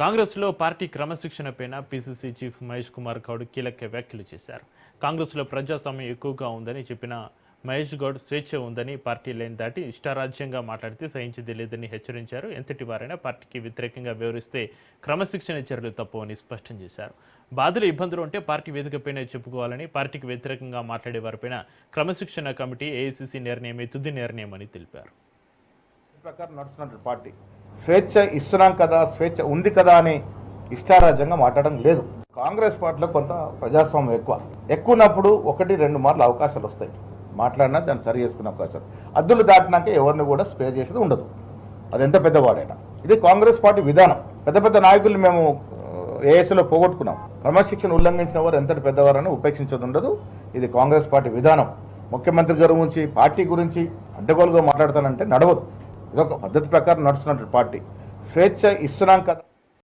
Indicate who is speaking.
Speaker 1: కాంగ్రెస్లో పార్టీ క్రమశిక్షణపైన PCC chief Mahesh Kumar Goud కీలక వ్యాఖ్యలు చేశారు. కాంగ్రెస్లో ప్రజాస్వామ్యం ఎక్కువగా ఉందని చెప్పిన మహేష్ గౌడ్ స్వేచ్ఛ ఉందని పార్టీ లైన్ దాటి ఇష్టారాజ్యంగా మాట్లాడితే సహించేది లేదని హెచ్చరించారు. ఎంతటి వారైనా పార్టీకి వ్యతిరేకంగా వ్యవహరిస్తే క్రమశిక్షణ చర్యలు తప్పవని స్పష్టం చేశారు. బాధలు ఇబ్బందులు ఉంటే పార్టీ వేదికపైనే చెప్పుకోవాలని, పార్టీకి వ్యతిరేకంగా మాట్లాడే వారిపైన క్రమశిక్షణ కమిటీ ఏఐసీసీ నిర్ణయమే తుది నిర్ణయం అని తెలిపారు.
Speaker 2: ప్రకారం నడుస్తున్న పార్టీ స్వేచ్ఛ ఇస్తున్నాం కదా, స్వేచ్ఛ ఉంది కదా అని ఇష్టారాజ్యంగా మాట్లాడడం లేదు. కాంగ్రెస్ పార్టీలో కొంత ప్రజాస్వామ్యం ఎక్కువన్నప్పుడు 1-2 మార్లు అవకాశాలు వస్తాయి. మాట్లాడినా దాన్ని సరి చేసుకునే అవకాశాలు, అద్దులు దాటినాక ఎవరిని కూడా స్పేర్ చేసేది ఉండదు. అది ఎంత పెద్దవాడైనా. ఇది కాంగ్రెస్ పార్టీ విధానం. పెద్ద పెద్ద నాయకులు మేము ఏఎస్లో పోగొట్టుకున్నాం. క్రమశిక్షణ ఉల్లంఘించిన వారు ఎంతటి పెద్దవారని ఉపేక్షించదు ఉండదు. ఇది కాంగ్రెస్ పార్టీ విధానం. ముఖ్యమంత్రి గారి గురించి, పార్టీ గురించి అడ్డగోలుగా మాట్లాడతానంటే నడవదు. ఇదొక పద్ధతి ప్రకారం నడుస్తున్నటువంటి పార్టీ. స్వేచ్ఛ ఇస్తున్నాం కదా.